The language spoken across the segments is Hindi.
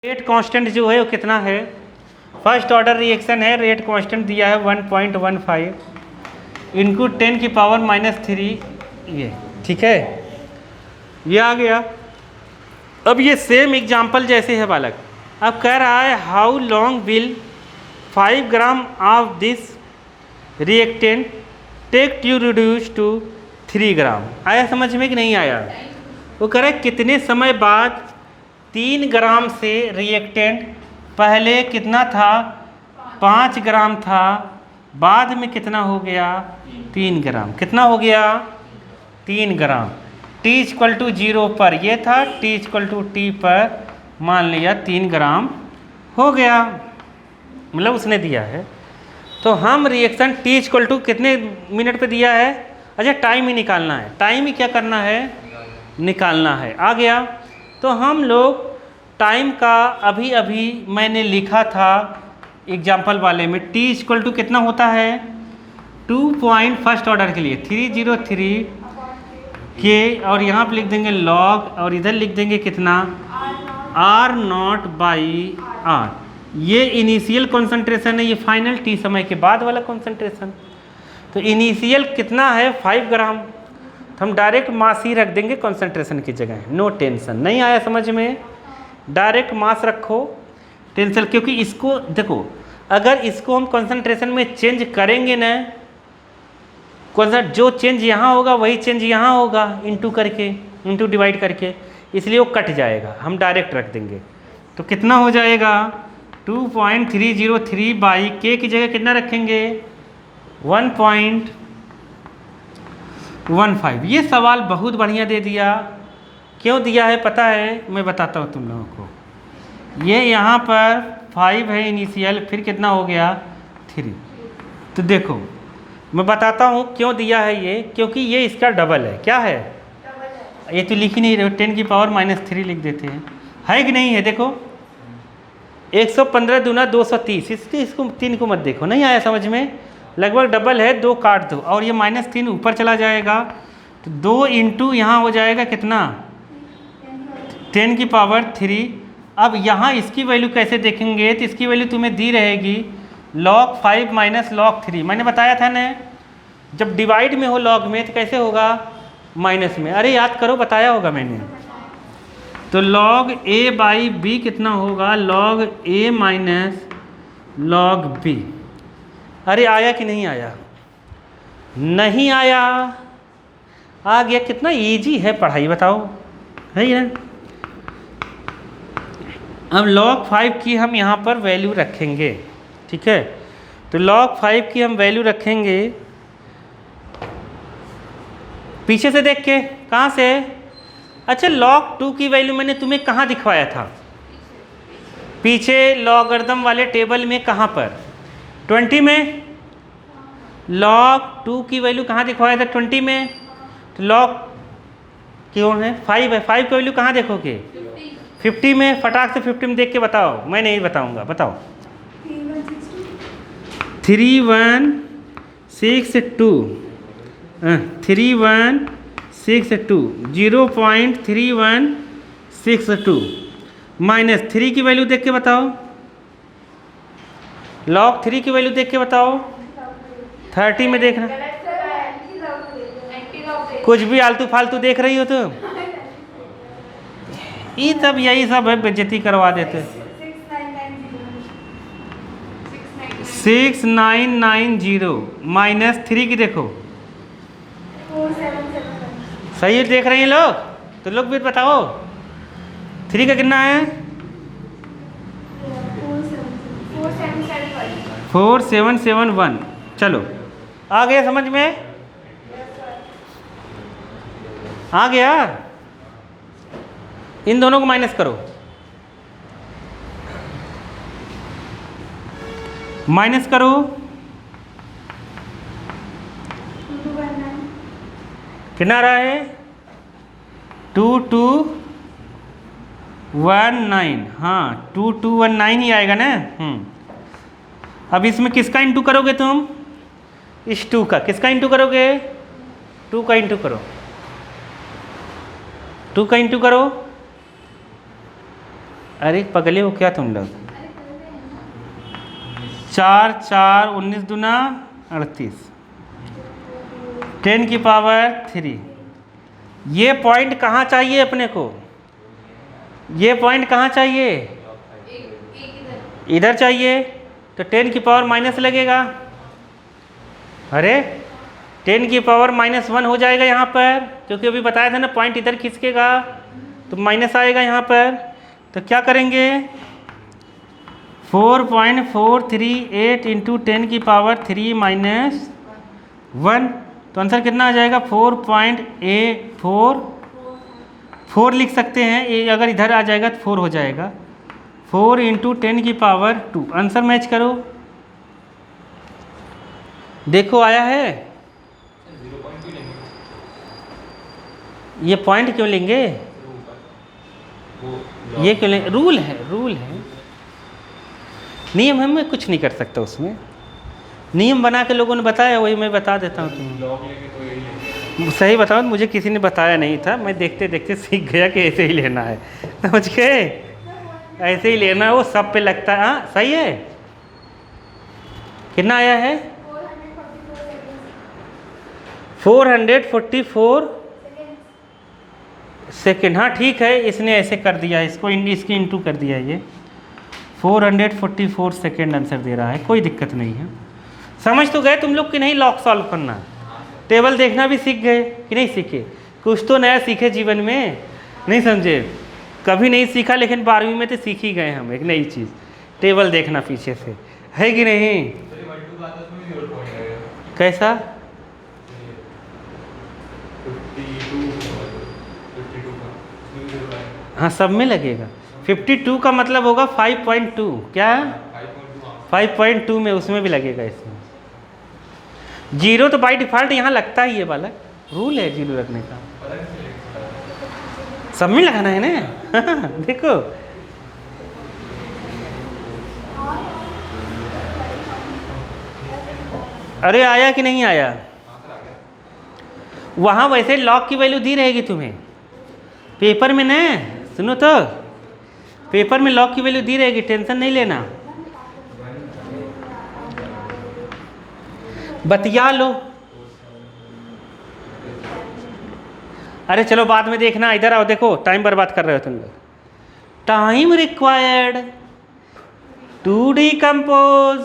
रेट कांस्टेंट जो है वो कितना है? फर्स्ट ऑर्डर रिएक्शन है, रेट कांस्टेंट दिया है 1.15 इनटू 10 की पावर -3, ये ठीक है, ये आ गया। अब ये सेम एग्जांपल जैसे है बालक, अब कह रहा है how long will 5 gram of this reactant take to reduce to 3 gram. आया समझ में कि नहीं आया? वो कह रहा है कितने समय बाद 3 ग्राम से रिएक्टेंट, पहले कितना था 5 ग्राम था, बाद में कितना हो गया 3 ग्राम। कितना हो गया 3 ग्राम। t इक्वल टू 0 पर ये था, t इक्वल टू t पर मान लिया 3 ग्राम हो गया, मतलब उसने दिया है। तो हम रिएक्शन t इक्वल टू कितने मिनट पे दिया है? अच्छा टाइम ही निकालना है, टाइम ही क्या करना है? निकालना है। आ गया। तो हम लोग टाइम का अभी अभी मैंने लिखा था एग्जाम्पल वाले में, t इक्वल टू कितना होता है 2 फर्स्ट ऑर्डर के लिए 303 के, और यहाँ पे लिख देंगे लॉग, और इधर लिख देंगे कितना R0/R। ये इनिशियल कॉन्सेंट्रेशन है, ये फाइनल t समय के बाद वाला कॉन्सेंट्रेशन। तो इनिशियल कितना है 5 ग्राम, तो हम डायरेक्ट मास ही रख देंगे कॉन्सेंट्रेशन की जगह, नो टेंशन। नहीं आया समझ में? डायरेक्ट मास रखो, टेंशन, क्योंकि इसको देखो अगर इसको हम कॉन्सेंट्रेशन में चेंज करेंगे ना, जो चेंज यहाँ होगा वही चेंज यहाँ होगा, इंटू करके, इंटू डिवाइड करके, इसलिए वो कट जाएगा। हम डायरेक्ट रख देंगे तो कितना हो जाएगा 2.303 बाई के की जगह कितना रखेंगे 1.15। ये सवाल बहुत बढ़िया दे दिया। क्यों दिया है पता है? मैं बताता हूँ तुम लोगों को। ये यहाँ पर 5 है इनिशियल, फिर कितना हो गया 3। तो देखो मैं बताता हूँ क्यों दिया है ये, क्योंकि ये इसका डबल है। क्या है? ये तो लिख ही नहीं रहे, 10 की पावर -3 लिख देते हैं, है कि नहीं है? देखो 115 दूना 230, इसलिए इसको 3 को मत देखो। नहीं आया समझ में? लगभग डबल है, 2 काट दो और ये -3 ऊपर चला जाएगा, तो 2 इंटू यहाँ हो जाएगा कितना 10 की पावर 3। अब यहाँ इसकी वैल्यू कैसे देखेंगे? तो इसकी वैल्यू तुम्हें दी रहेगी log 5 माइनस log 3। मैंने बताया था ना, जब डिवाइड में हो लॉग में तो कैसे होगा माइनस में। अरे याद करो, बताया होगा मैंने। तो log a/b कितना होगा log a minus log b। अरे आया कि नहीं आया? नहीं आया। आ गया। कितना इजी है पढ़ाई, बताओ, है ही ना? अब log 5 की हम यहाँ पर वैल्यू रखेंगे, ठीक है? तो log 5 की हम वैल्यू रखेंगे पीछे से देख के। कहाँ से? अच्छा log 2 की वैल्यू मैंने तुम्हें कहाँ दिखवाया था? पीछे लॉगरिथम वाले टेबल में। कहाँ पर? 20 में। log 2 की वैल्यू कहाँ दिखवाया था? 20 में। तो log क्यों है 5 है, 5 की वैल्यू कहाँ देखोगे 50 में। फटाक से 50 में देख के बताओ, मैं नहीं बताऊंगा, बताओ। 3162 0.3162 माइनस 3 की वैल्यू देख के बताओ, log 3 की वैल्यू देख के बताओ। 30 में देखना, कुछ भी आलतू फालतू देख रही हो तुम। ये सब यही सब है, बेइज्जती करवा देते। 6990 माइनस 3 की देखो, सही देख रहे हैं लोग? तो लोग भी बताओ 3 का कितना है 4771। चलो आ गया समझ में? आ गया। इन दोनों को माइनस करो, माइनस करो। कितना आ रहा है 2219। हाँ 2219 ही आएगा ना। अब इसमें किसका इंटू करोगे तुम? इस 2 का। किसका इंटू करोगे? 2 का इंटू करो, 2 का इंटू करो। अरे पगले हो क्या तुम लोग? 4 4 19 दूना 38, 10 की पावर 3। ये पॉइंट कहाँ चाहिए अपने को? ये पॉइंट कहाँ चाहिए? इधर चाहिए, तो 10 की पावर माइनस लगेगा। अरे 10 की पावर -1 हो जाएगा यहाँ पर, क्योंकि अभी बताया था ना पॉइंट इधर खिसकेगा तो माइनस आएगा यहाँ पर। तो क्या करेंगे? 4.438 इंटू 10 की पावर 3 -1, तो आंसर कितना आ जाएगा? 4 लिख सकते हैं, ये अगर इधर आ जाएगा तो 4 हो जाएगा। 4 इंटू 10 की पावर 2, आंसर मैच करो, देखो आया है। ये पॉइंट क्यों लेंगे? ये क्यों लेंगे? रूल है, रूल है, नियम है, मैं कुछ नहीं कर सकता उसमें। नियम बना के लोगों ने बताया, वही मैं बता देता हूँ तुम्हें। सही बताओ, मुझे किसी ने बताया नहीं था, मैं देखते देखते सीख गया कि ऐसे ही लेना है, समझ गए? ऐसे ही लेना है, वो सब पे लगता है। हाँ सही है। कितना आया है? 444 सेकेंड। हाँ ठीक है, इसने ऐसे कर दिया, इसको इसकी इंटू कर दिया। ये 444 सेकेंड आंसर दे रहा है, कोई दिक्कत नहीं है। समझ तो गए तुम लोग कि नहीं? लॉग सॉल्व करना, टेबल देखना भी सीख गए कि नहीं सीखे? कुछ तो नया सीखे जीवन में, नहीं समझे? कभी नहीं सीखा, लेकिन 12वीं में तो सीख ही गए हम एक नई चीज़, टेबल देखना पीछे से, है कि नहीं? कैसा? हाँ सब में लगेगा। 52 का मतलब होगा 5.2, क्या 5.2 में उसमें भी लगेगा। इसमें 0 तो बाय डिफ़ॉल्ट यहाँ लगता ही है वाला, रूल है 0 रखने का। सब में लगाना है ना। देखो अरे आया कि नहीं आया? वहाँ वैसे लॉग की वैल्यू दी रहेगी तुम्हें पेपर में ना, सुनो तो, पेपर में लॉग की वैल्यू दी रहेगी, टेंशन नहीं लेना, बतिया लो। अरे चलो बाद में देखना, इधर आओ, देखो टाइम बर्बाद कर रहे हो तुम लोग। Time required to decompose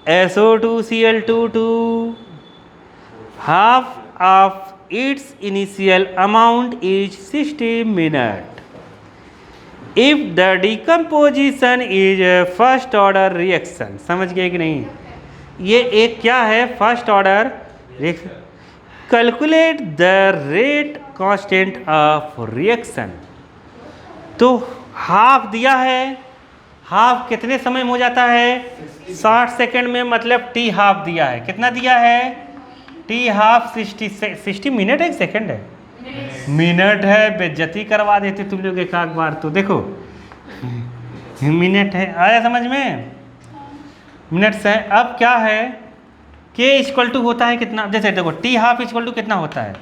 SO2Cl2 half of its initial amount is 60 minutes. If the decomposition is a first order reaction, समझ गए कि नहीं? ये एक क्या है? First order reaction. Calculate the rate constant of reaction. तो हाफ दिया है, हाफ कितने समय में हो जाता है? 60 सेकेंड में, मतलब टी हाफ दिया है। कितना दिया है? टी हाफ 60 मिनट है, सेकेंड है? मिनट है, बेइज्जती करवा देते तुम लोग एक आध बार तो। देखो मिनट है, आया समझ में? मिनट्स है। अब क्या है? के इक्वल टू होता है कितना? जैसे देखो टी हाफ इक्वल टू कितना होता है?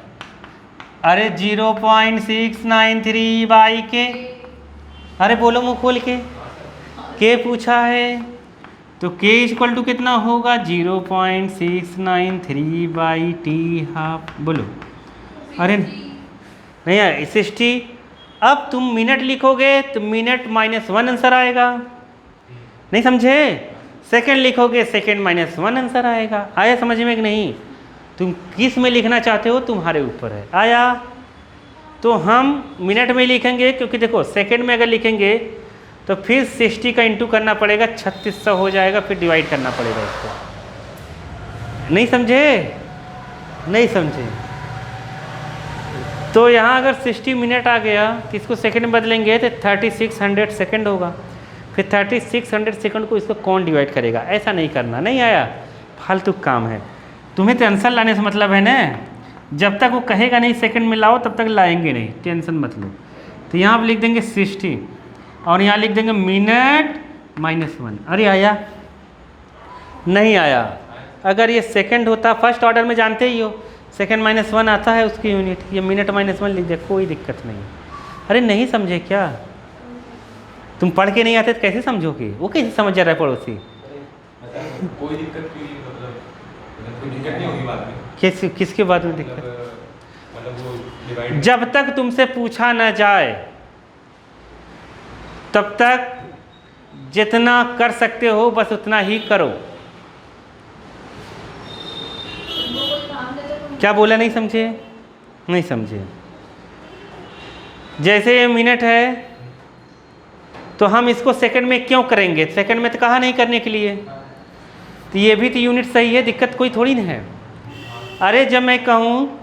अरे 0.693 बाई के। अरे बोलो मुँह खोल के पूछा है, तो के इक्वल टू कितना होगा? 0.693 बाई टी हाफ। बोलो। अरे नहीं है 60। अब तुम मिनट लिखोगे तो मिनट -1 आंसर आएगा, नहीं समझे? सेकंड लिखोगे सेकंड -1 आंसर आएगा। आया समझ में कि नहीं? तुम किस में लिखना चाहते हो तुम्हारे ऊपर है। आया? तो हम मिनट में लिखेंगे, क्योंकि देखो सेकंड में अगर लिखेंगे तो फिर 60 का इंटू करना पड़ेगा, 3600 हो जाएगा, फिर डिवाइड करना पड़ेगा इसको। नहीं समझे? नहीं समझे? तो यहाँ अगर 60 मिनट आ गया तो इसको सेकंड में बदलेंगे तो 3600 सेकंड होगा। फिर 3600 सेकंड को इसको कौन डिवाइड करेगा? ऐसा नहीं करना। नहीं आया? फालतू काम है। तुम्हें तो आंसर लाने से मतलब है ना, जब तक वो कहेगा नहीं सेकंड में लाओ तब तक लाएंगे नहीं, टेंशन मत लो। तो यहाँ आप लिख देंगे 60 और यहाँ लिख देंगे मिनट -1। अरे आया? नहीं आया। अगर ये सेकंड होता, फर्स्ट ऑर्डर में जानते ही हो सेकंड -1 आता है उसकी यूनिट, ये मिनट -1 लिख दे, कोई दिक्कत नहीं। अरे नहीं समझे क्या? तुम पढ़ के नहीं आते तो कैसे समझोगे? वो कैसे समझ जा रहा है पड़ोसी? कोई दिक्कत क्यों नहीं, मतलब कोई दिक्कत नहीं होगी बाद में। किसके बाद में दिक्कत? मतलब वो डिवाइड, जब तक तुमसे पूछा न जाए तब तक जितना कर सकते हो बस उतना ही करो। क्या बोला? नहीं समझे? नहीं समझे। जैसे ये मिनट है तो हम इसको सेकंड में क्यों करेंगे? सेकंड में तो कहा नहीं करने के लिए, तो ये भी तो यूनिट सही है, दिक्कत कोई थोड़ी ना है। अरे जब मैं कहूँ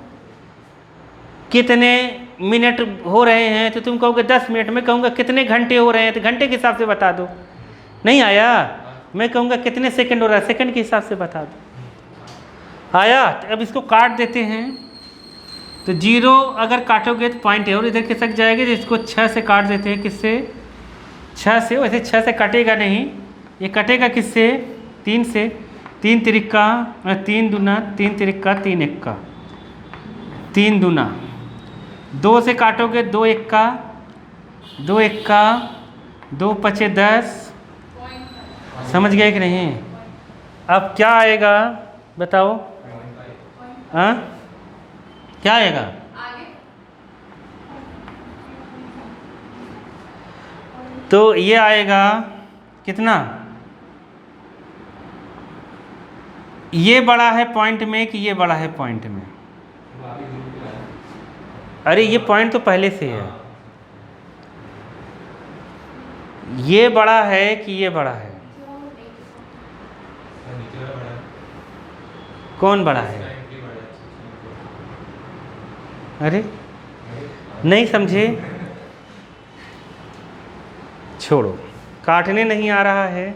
कितने मिनट हो रहे हैं तो तुम कहोगे 10 मिनट, मैं कहूँगा कितने घंटे हो रहे हैं तो घंटे के हिसाब से बता दो। नहीं आया? मैं कहूँगा कितने सेकंड हो रहा है, सेकंड के हिसाब से बता दो। आया? तो अब इसको काट देते हैं, तो 0 अगर काटोगे तो पॉइंट है और इधर खिसक जाएगा, तो इसको 6 से काट देते हैं। किससे? 6 से। वैसे 6 से कटेगा नहीं, ये कटेगा किससे? 3 से। 3 तिरिक्का 3 दूना 3 तिरिक्का 3 एक्का 3 दूना। 2 से काटोगे 2 एक्का 2 एक्का 2 पचे 10। समझ गए कि नहीं? अब क्या आएगा बताओ? हाँ क्या आएगा? तो ये आएगा कितना? ये बड़ा है पॉइंट में कि ये बड़ा है पॉइंट में? अरे ये पॉइंट तो पहले से है। ये बड़ा है कि ये बड़ा है? कौन बड़ा है? अरे नहीं समझे? छोड़ो, काटने नहीं आ रहा है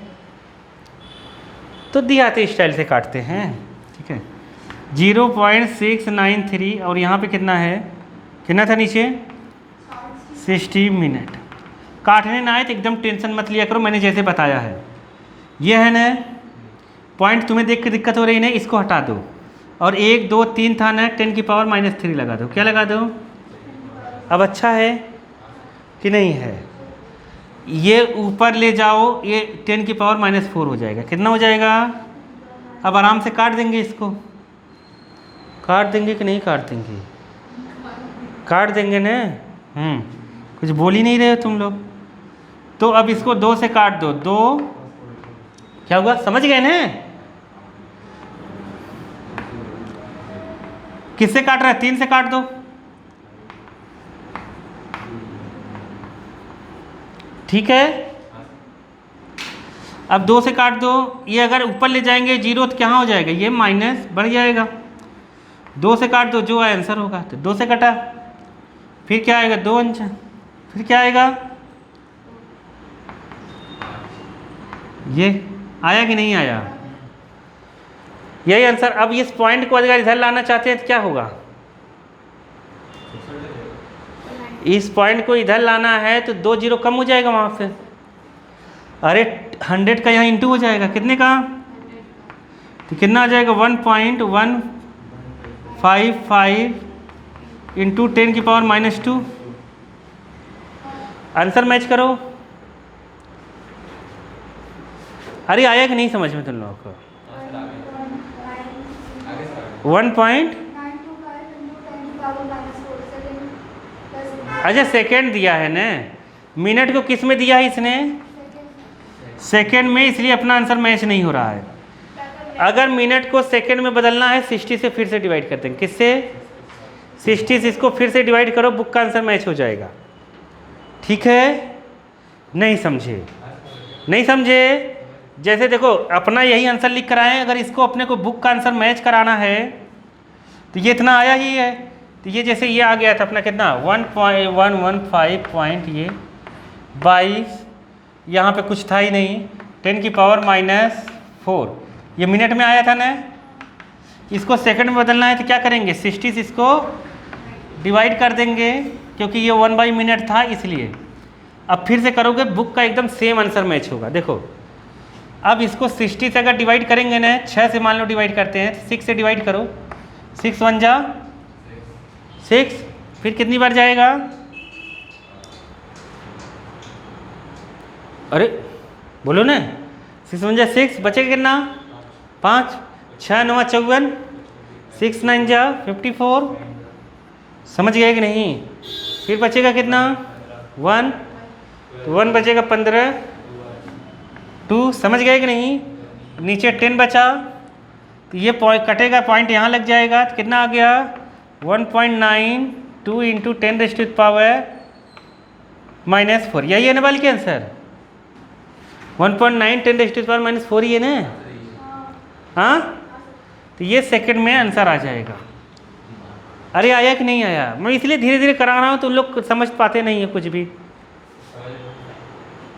तो दिहाती स्टाइल से काटते हैं। ठीक है, 0.693 और यहाँ पे कितना है? कितना था नीचे? 60 मिनट। काटने ना आए तो एकदम टेंशन मत लिया करो, मैंने जैसे बताया है। ये है ना पॉइंट, तुम्हें देख के दिक्कत हो रही है ना, इसको हटा दो और 1 2 3 था ना, 10 की पावर -3 लगा दो। क्या लगा दो? अब अच्छा है कि नहीं है? ये ऊपर ले जाओ, ये 10 की पावर -4 हो जाएगा। कितना हो जाएगा? अब आराम से काट देंगे इसको। काट देंगे कि नहीं काट देंगे? काट देंगे ना। कुछ बोल ही नहीं रहे हो तुम लोग। तो अब इसको 2 से काट दो। 2 क्या हुआ? समझ गए ना? किससे काट रहा है? 3 से काट दो। ठीक है, अब 2 से काट दो। ये अगर ऊपर ले जाएंगे 0 तो क्या हो जाएगा? ये माइनस बढ़ जाएगा। 2 से काट दो, जो आंसर होगा। तो 2 से कटा, फिर क्या आएगा? 2 अंश। फिर क्या आएगा? ये आया कि नहीं आया? यही आंसर। अब इस पॉइंट को अगर इधर लाना चाहते हैं तो क्या होगा? इस पॉइंट को इधर लाना है तो 2 0 कम हो जाएगा वहाँ से। अरे 100 का यहाँ इंटू हो जाएगा। कितने का? तो कितना आ जाएगा? 1.155 इंटू 10 की पावर -2। आंसर मैच करो। अरे आया कि नहीं समझ में तुम लोगों को? 1. अच्छा सेकेंड दिया है ना, मिनट को किस में दिया है इसने? सेकेंड में, इसलिए अपना आंसर मैच नहीं हो रहा है। अगर मिनट को सेकेंड में बदलना है 60 से फिर से डिवाइड करते हैं। किससे? 60 से इसको फिर से डिवाइड करो, बुक का आंसर मैच हो जाएगा। ठीक है? नहीं समझे? नहीं समझे? जैसे देखो अपना यही आंसर लिख कर आए, अगर इसको अपने को बुक का आंसर मैच कराना है तो ये इतना आया ही है। तो ये जैसे ये आ गया था अपना कितना? 1.115 पॉइंट ये 22, यहाँ पे कुछ था ही नहीं, 10 की पावर -4। ये मिनट में आया था ना। इसको सेकंड में बदलना है तो क्या करेंगे? 60 से इसको डिवाइड कर देंगे, क्योंकि ये 1/मिनट था इसलिए। अब फिर से करोगे, बुक का एकदम सेम आंसर मैच होगा। देखो अब इसको 60 से अगर डिवाइड करेंगे ना, 6 से मान लो डिवाइड करते हैं, 6 से डिवाइड करो। 6 1 जा 6, फिर कितनी बार जाएगा? अरे बोलो ना, 6 1 जा 6, बचेगा कितना 5, 6 9 54, 6 9 जा 54, समझ गए कि नहीं। फिर बचेगा कितना 1, तो 1 बचेगा 15, 2, समझ गए कि नहीं। नीचे 10 बचा, तो ये पॉइंट कटेगा, पॉइंट यहाँ लग जाएगा, तो कितना आ गया 1.92 इंटू 10⁻⁻⁴, यही है ना बल्कि आंसर 1.9 10⁻⁻⁴ ही है ना। हाँ, तो ये सेकंड में आंसर आ जाएगा। अरे आया कि नहीं आया, मैं इसलिए धीरे धीरे करा रहा हूँ तो उन लोग समझ पाते नहीं है कुछ भी।